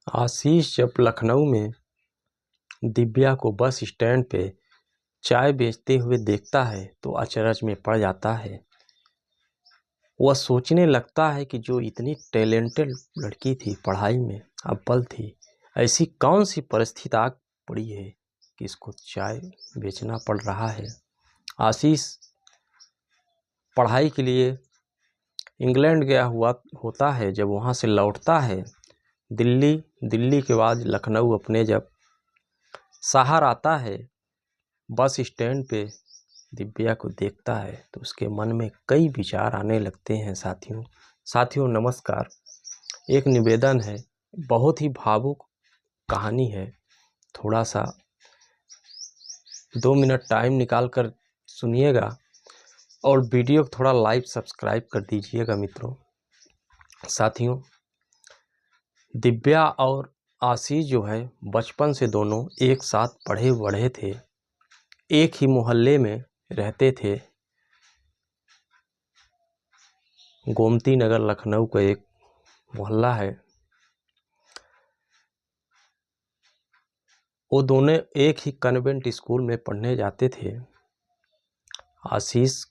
आशीष जब लखनऊ में दिव्या को बस स्टैंड पे चाय बेचते हुए देखता है तो अचरज में पड़ जाता है। वह सोचने लगता है कि जो इतनी टैलेंटेड लड़की थी, पढ़ाई में अव्वल थी, ऐसी कौन सी परिस्थिति आ पड़ी है कि इसको चाय बेचना पड़ रहा है। आशीष पढ़ाई के लिए इंग्लैंड गया हुआ होता है। जब वहाँ से लौटता है दिल्ली के बाद लखनऊ अपने जब शहर आता है, बस स्टैंड पे दिव्या को देखता है तो उसके मन में कई विचार आने लगते हैं। साथियों नमस्कार। एक निवेदन है, बहुत ही भावुक कहानी है। थोड़ा सा 2 मिनट टाइम निकाल कर सुनिएगा और वीडियो को थोड़ा लाइक सब्सक्राइब कर दीजिएगा मित्रों। साथियों, दिव्या और आशीष जो है बचपन से दोनों एक साथ पढ़े बढ़े थे, एक ही मोहल्ले में रहते थे। गोमती नगर लखनऊ का एक मोहल्ला है। वो दोनों एक ही कन्वेंट स्कूल में पढ़ने जाते थे। आशीष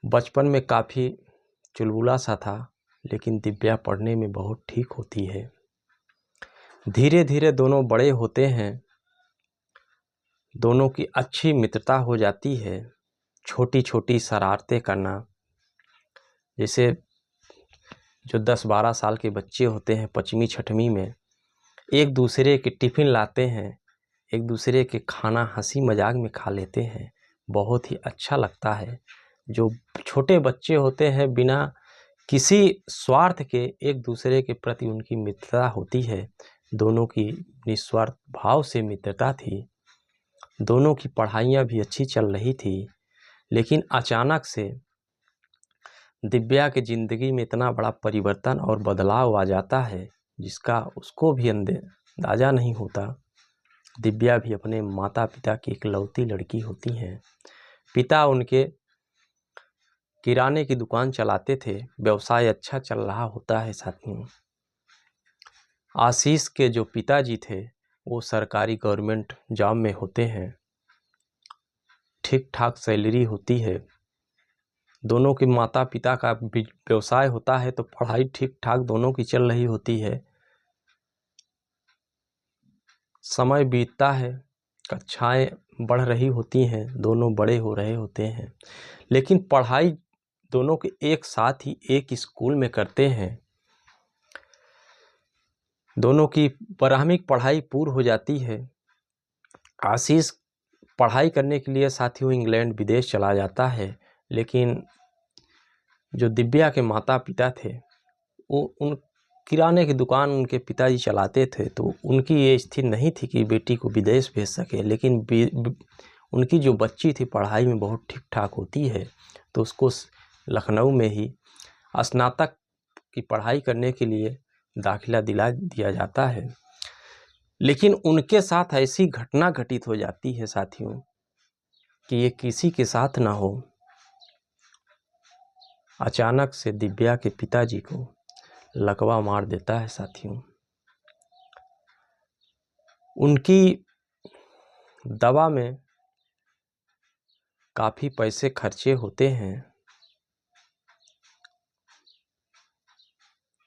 बचपन में काफ़ी चुलबुला सा था, लेकिन दिव्या पढ़ने में बहुत ठीक होती है। धीरे धीरे दोनों बड़े होते हैं, दोनों की अच्छी मित्रता हो जाती है। छोटी छोटी शरारतें करना, जैसे जो 10-12 साल के बच्चे होते हैं 5वीं 6वीं में, एक दूसरे के टिफ़िन लाते हैं, एक दूसरे के खाना हंसी मजाक में खा लेते हैं। बहुत ही अच्छा लगता है। जो छोटे बच्चे होते हैं बिना किसी स्वार्थ के एक दूसरे के प्रति उनकी मित्रता होती है। दोनों की निस्वार्थ भाव से मित्रता थी। दोनों की पढ़ाइयाँ भी अच्छी चल रही थी, लेकिन अचानक से दिव्या की ज़िंदगी में इतना बड़ा परिवर्तन और बदलाव आ जाता है जिसका उसको भी अंदाज़ा नहीं होता। दिव्या भी अपने माता पिता की इकलौती लड़की होती हैं। पिता उनके किराने की दुकान चलाते थे, व्यवसाय अच्छा चल रहा होता है। साथियों, आशीष के जो पिताजी थे वो सरकारी गवर्नमेंट जॉब में होते हैं, ठीक ठाक सैलरी होती है। दोनों के माता पिता का व्यवसाय होता है तो पढ़ाई ठीक ठाक दोनों की चल रही होती है। समय बीतता है, कक्षाएं बढ़ रही होती हैं, दोनों बड़े हो रहे होते हैं, लेकिन पढ़ाई दोनों के एक साथ ही एक स्कूल में करते हैं। दोनों की प्रारंभिक पढ़ाई पूर्ण हो जाती है। आशीष पढ़ाई करने के लिए साथियों इंग्लैंड विदेश चला जाता है, लेकिन जो दिव्या के माता पिता थे वो उन किराने की दुकान उनके पिताजी चलाते थे, तो उनकी ये स्थिति नहीं थी कि बेटी को विदेश भेज सके। लेकिन उनकी जो बच्ची थी पढ़ाई में बहुत ठीक ठाक होती है, तो उसको लखनऊ में ही स्नातक की पढ़ाई करने के लिए दाखिला दिला दिया जाता है। लेकिन उनके साथ ऐसी घटना घटित हो जाती है साथियों कि ये किसी के साथ ना हो। अचानक से दिव्या के पिताजी को लकवा मार देता है। साथियों, उनकी दवा में काफ़ी पैसे खर्चे होते हैं,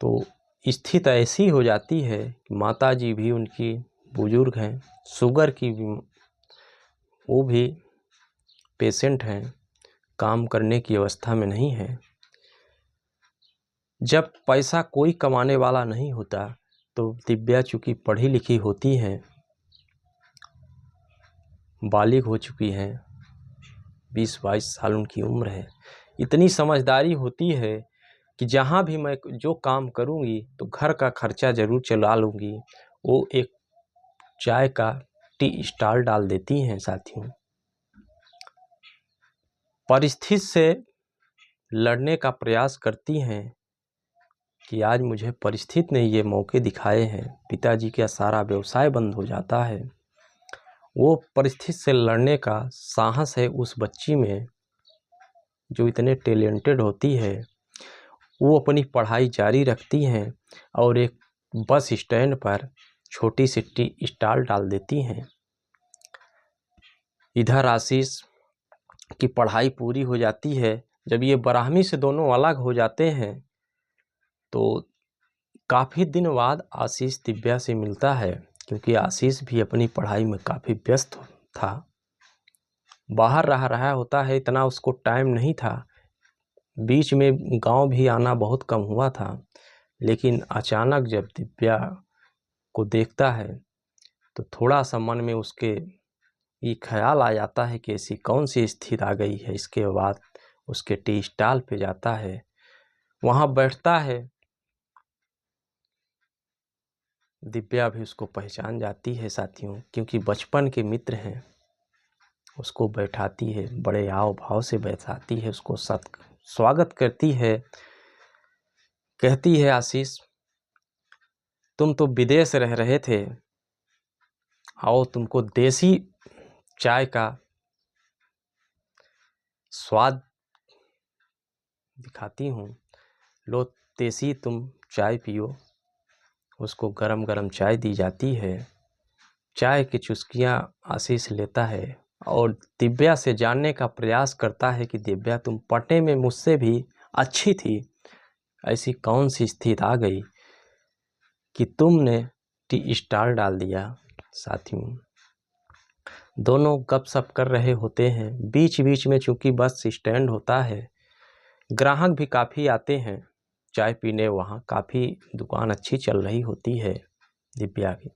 तो स्थिति ऐसी हो जाती है कि माताजी भी उनकी बुजुर्ग हैं, शुगर की भी वो भी पेशेंट हैं, काम करने की अवस्था में नहीं है। जब पैसा कोई कमाने वाला नहीं होता तो दिव्या चूँकि पढ़ी लिखी होती हैं, बालिग हो चुकी हैं, 20-22 साल उनकी उम्र है, इतनी समझदारी होती है कि जहाँ भी मैं जो काम करूँगी तो घर का खर्चा ज़रूर चला लूँगी। वो एक चाय का टी स्टॉल डाल देती हैं। साथियों, परिस्थिति से लड़ने का प्रयास करती हैं कि आज मुझे परिस्थिति ने ये मौके दिखाए हैं। पिताजी का सारा व्यवसाय बंद हो जाता है। वो परिस्थिति से लड़ने का साहस है उस बच्ची में जो इतने टैलेंटेड होती है। वो अपनी पढ़ाई जारी रखती हैं और एक बस स्टैंड पर छोटी सी टी स्टॉल डाल देती हैं। इधर आशीष की पढ़ाई पूरी हो जाती है। जब ये ब्राह्मी से दोनों अलग हो जाते हैं तो काफ़ी दिन बाद आशीष दिव्या से मिलता है, क्योंकि आशीष भी अपनी पढ़ाई में काफ़ी व्यस्त था, बाहर रहा होता है, इतना उसको टाइम नहीं था। बीच में गांव भी आना बहुत कम हुआ था, लेकिन अचानक जब दिव्या को देखता है तो थोड़ा सा मन में उसके ये ख्याल आ जाता है कि ऐसी कौन सी स्थिति आ गई है। इसके बाद उसके टी स्टॉल पे जाता है, वहाँ बैठता है। दिव्या भी उसको पहचान जाती है साथियों, क्योंकि बचपन के मित्र हैं। उसको बैठाती है, बड़े आव भाव से बैठाती है, उसको स्वागत करती है। कहती है, आशीष तुम तो विदेश रह रहे थे, आओ तुमको देसी चाय का स्वाद दिखाती हूँ, लो देसी तुम चाय पियो। उसको गरम गरम चाय दी जाती है। चाय की चुस्कियाँ आशीष लेता है और दिव्या से जानने का प्रयास करता है कि दिव्या तुम पढ़ने में मुझसे भी अच्छी थी, ऐसी कौन सी स्थिति आ गई कि तुमने टी स्टॉल डाल दिया। साथियों दोनों गपशप कर रहे होते हैं। बीच बीच में चूंकि बस स्टैंड होता है, ग्राहक भी काफ़ी आते हैं चाय पीने। वहाँ काफ़ी दुकान अच्छी चल रही होती है दिव्या की,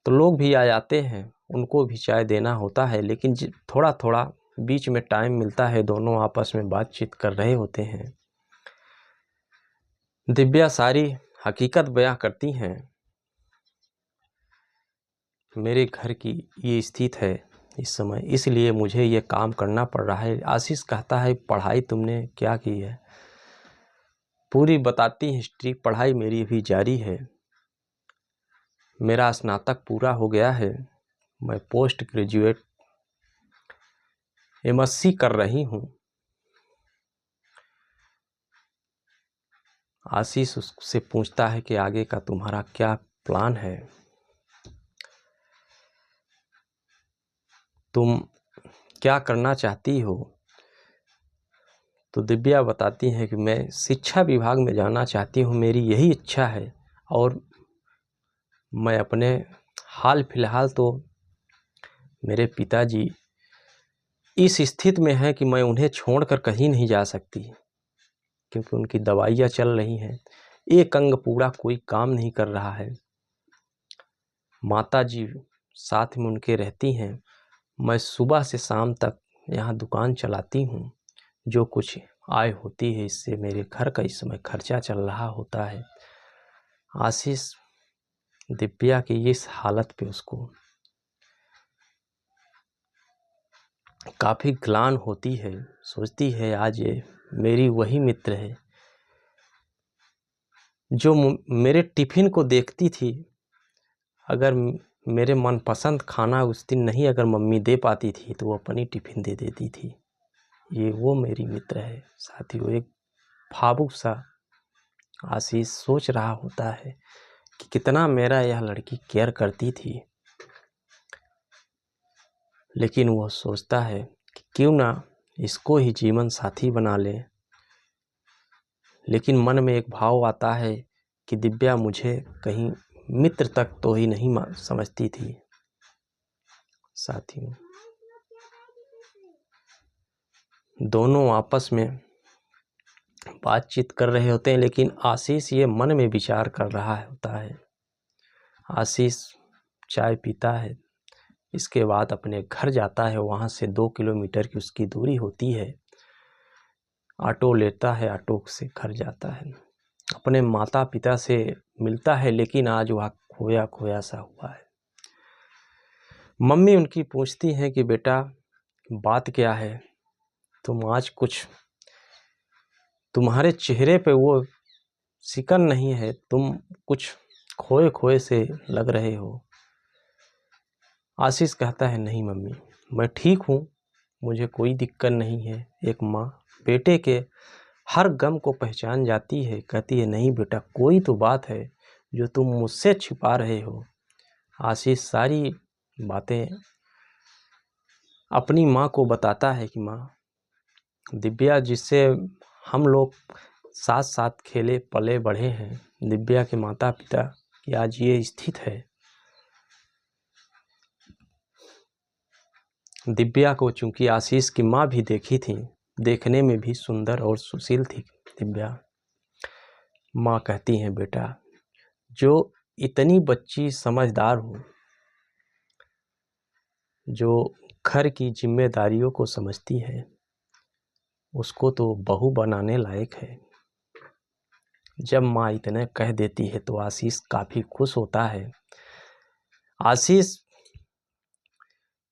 तो लोग भी आ जाते हैं, उनको भी चाय देना होता है। लेकिन थोड़ा थोड़ा बीच में टाइम मिलता है, दोनों आपस में बातचीत कर रहे होते हैं। दिव्या सारी हकीकत बयां करती हैं, मेरे घर की ये स्थिति है इस समय, इसलिए मुझे ये काम करना पड़ रहा है। आशीष कहता है, पढ़ाई तुमने क्या की है? पूरी बताती हिस्ट्री। पढ़ाई मेरी अभी जारी है, मेरा स्नातक पूरा हो गया है, मैं पोस्ट ग्रेजुएट MSc कर रही हूँ। आशीष उससे पूछता है कि आगे का तुम्हारा क्या प्लान है, तुम क्या करना चाहती हो? तो दिव्या बताती है कि मैं शिक्षा विभाग में जाना चाहती हूँ, मेरी यही इच्छा है। और मैं अपने हाल फिलहाल तो मेरे पिताजी इस स्थिति में हैं कि मैं उन्हें छोड़कर कहीं नहीं जा सकती, क्योंकि उनकी दवाइयाँ चल रही हैं, एक अंग पूरा कोई काम नहीं कर रहा है। माता जी साथ में उनके रहती हैं, मैं सुबह से शाम तक यहाँ दुकान चलाती हूँ, जो कुछ आय होती है इससे मेरे घर का इस समय खर्चा चल रहा होता है। आशीष दिव्या की इस हालत पे उसको काफ़ी ग्लानि होती है, सोचती है आज ये मेरी वही मित्र है जो मेरे टिफ़िन को देखती थी। अगर मेरे मनपसंद खाना उस दिन नहीं अगर मम्मी दे पाती थी तो वो अपनी टिफ़िन दे देती थी। ये वो मेरी मित्र है। साथियों एक भावुक सा आशीष सोच रहा होता है कि कितना मेरा यह लड़की केयर करती थी, लेकिन वो सोचता है कि क्यों ना इसको ही जीवन साथी बना ले। लेकिन मन में एक भाव आता है कि दिव्या मुझे कहीं मित्र तक तो ही नहीं समझती थी। साथियों दोनों आपस में बातचीत कर रहे होते हैं, लेकिन आशीष ये मन में विचार कर रहा होता है। आशीष चाय पीता है, इसके बाद अपने घर जाता है। वहाँ से 2 किलोमीटर की उसकी दूरी होती है। ऑटो लेता है, ऑटो से घर जाता है, अपने माता पिता से मिलता है, लेकिन आज वह खोया खोया सा हुआ है। मम्मी उनकी पूछती हैं कि बेटा बात क्या है, तुम आज कुछ, तुम्हारे चेहरे पे वो सिकन नहीं है, तुम कुछ खोए खोए से लग रहे हो। आशीष कहता है, नहीं मम्मी मैं ठीक हूँ, मुझे कोई दिक्कत नहीं है। एक माँ बेटे के हर गम को पहचान जाती है। कहती है नहीं बेटा, कोई तो बात है जो तुम मुझसे छिपा रहे हो। आशीष सारी बातें अपनी माँ को बताता है कि माँ, दिव्या जिससे हम लोग साथ साथ खेले पले बढ़े हैं, दिव्या के माता पिता की आज ये स्थिति है। दिव्या को चूंकि आशीष की माँ भी देखी थी, देखने में भी सुंदर और सुशील थी दिव्या। माँ कहती हैं बेटा, जो इतनी बच्ची समझदार हो, जो घर की जिम्मेदारियों को समझती है, उसको तो बहू बनाने लायक है। जब माँ इतने कह देती है तो आशीष काफ़ी खुश होता है। आशीष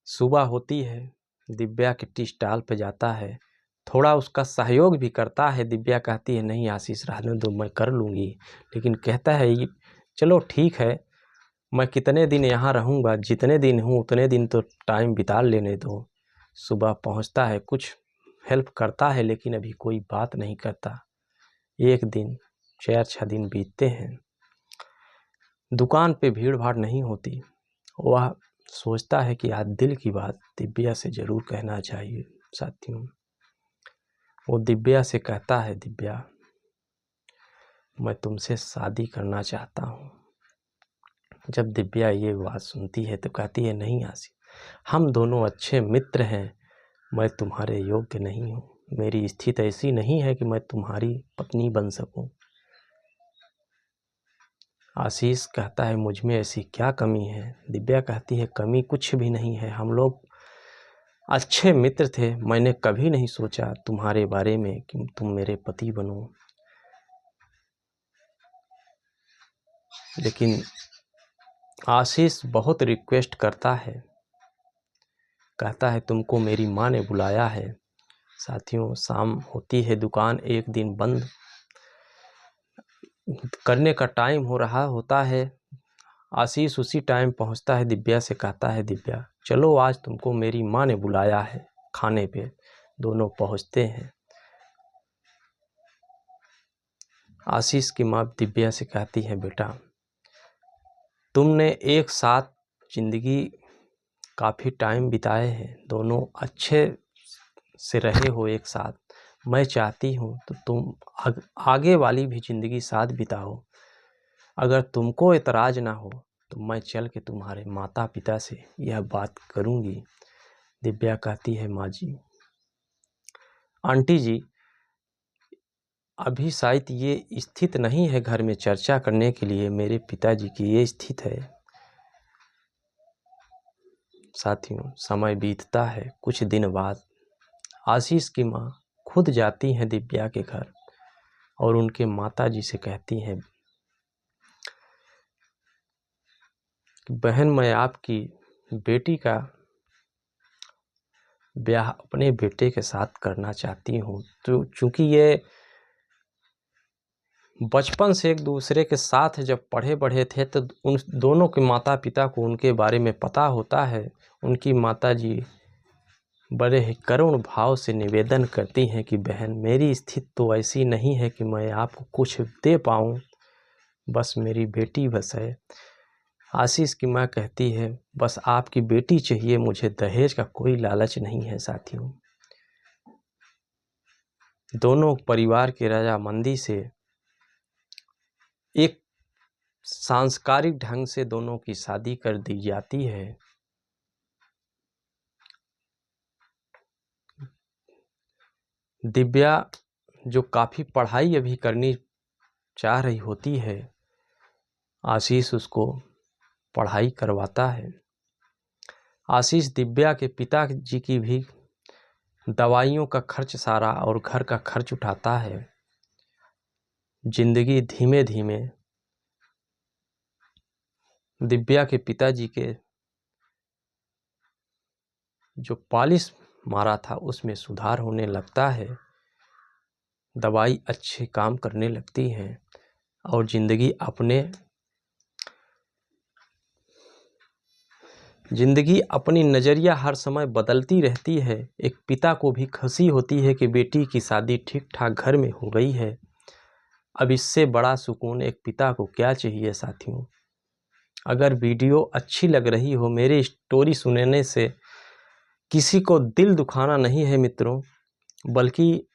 सुबह होती है, दिव्या के टी स्टॉल पे जाता है, थोड़ा उसका सहयोग भी करता है। दिव्या कहती है नहीं आशीष रहने दो, मैं कर लूँगी। लेकिन कहता है ये चलो ठीक है, मैं कितने दिन यहाँ रहूँगा, जितने दिन हूँ उतने दिन तो टाइम बिता लेने दो। सुबह पहुँचता है, कुछ हेल्प करता है, लेकिन अभी कोई बात नहीं करता। एक दिन 4-6 दिन बीतते हैं, दुकान पे भीड़ भाड़ नहीं होती। वह सोचता है कि आज दिल की बात दिव्या से ज़रूर कहना चाहिए। साथियों, वो दिव्या से कहता है, दिव्या मैं तुमसे शादी करना चाहता हूँ। जब दिव्या ये बात सुनती है तो कहती है नहीं आशी, हम दोनों अच्छे मित्र हैं, मैं तुम्हारे योग्य नहीं हूँ। मेरी स्थिति ऐसी नहीं है कि मैं तुम्हारी पत्नी बन सकूं। आशीष कहता है मुझ में ऐसी क्या कमी है। दिव्या कहती है कमी कुछ भी नहीं है, हम लोग अच्छे मित्र थे। मैंने कभी नहीं सोचा तुम्हारे बारे में कि तुम मेरे पति बनो। लेकिन आशीष बहुत रिक्वेस्ट करता है, कहता है तुमको मेरी माँ ने बुलाया है। साथियों, शाम होती है, दुकान एक दिन बंद करने का टाइम हो रहा होता है। आशीष उसी टाइम पहुंचता है, दिव्या से कहता है दिव्या चलो आज तुमको मेरी माँ ने बुलाया है खाने पे। दोनों पहुंचते हैं। आशीष की माँ दिव्या से कहती है बेटा, तुमने एक साथ जिंदगी काफ़ी टाइम बिताए हैं, दोनों अच्छे से रहे हो एक साथ। मैं चाहती हूँ तो तुम आगे वाली भी ज़िंदगी साथ बिताओ। अगर तुमको एतराज़ ना हो तो मैं चल के तुम्हारे माता पिता से यह बात करूँगी। दिव्या कहती है माँ जी, आंटी जी, अभी शायद ये स्थिति नहीं है घर में चर्चा करने के लिए, मेरे पिताजी की ये स्थिति है। साथियों, समय बीतता है। कुछ दिन बाद आशीष की माँ खुद जाती हैं दिव्या के घर और उनके माताजी से कहती हैं कि बहन, मैं आपकी बेटी का ब्याह अपने बेटे के साथ करना चाहती हूँ। तो चूँकि ये बचपन से एक दूसरे के साथ जब पढ़े बढ़े थे तो उन दोनों के माता पिता को उनके बारे में पता होता है। उनकी माताजी बड़े ही करुण भाव से निवेदन करती हैं कि बहन, मेरी स्थिति तो ऐसी नहीं है कि मैं आपको कुछ दे पाऊँ, बस मेरी बेटी बस है। आशीष की माँ कहती है बस आपकी बेटी चाहिए, मुझे दहेज का कोई लालच नहीं है। साथियों, दोनों परिवार के रजामंदी से एक सांस्कारिक ढंग से दोनों की शादी कर दी जाती है। दिव्या जो काफ़ी पढ़ाई अभी करनी चाह रही होती है, आशीष उसको पढ़ाई करवाता है। आशीष दिव्या के पिताजी की भी दवाइयों का खर्च सारा और घर का खर्च उठाता है। जिंदगी धीमे धीमे दिव्या के पिताजी के जो पॉलिश मारा था उसमें सुधार होने लगता है। दवाई अच्छे काम करने लगती है और ज़िंदगी अपने जिंदगी अपनी नज़रिया हर समय बदलती रहती है। एक पिता को भी खुशी होती है कि बेटी की शादी ठीक ठाक घर में हो गई है। अब इससे बड़ा सुकून एक पिता को क्या चाहिए साथियों। अगर वीडियो अच्छी लग रही हो, मेरी स्टोरी सुनने से किसी को दिल दुखाना नहीं है मित्रों, बल्कि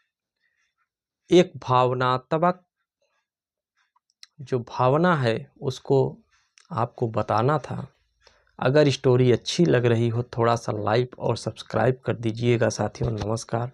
एक भावनात्मक जो भावना है उसको आपको बताना था। अगर स्टोरी अच्छी लग रही हो, थोड़ा सा लाइक और सब्सक्राइब कर दीजिएगा साथियों। नमस्कार।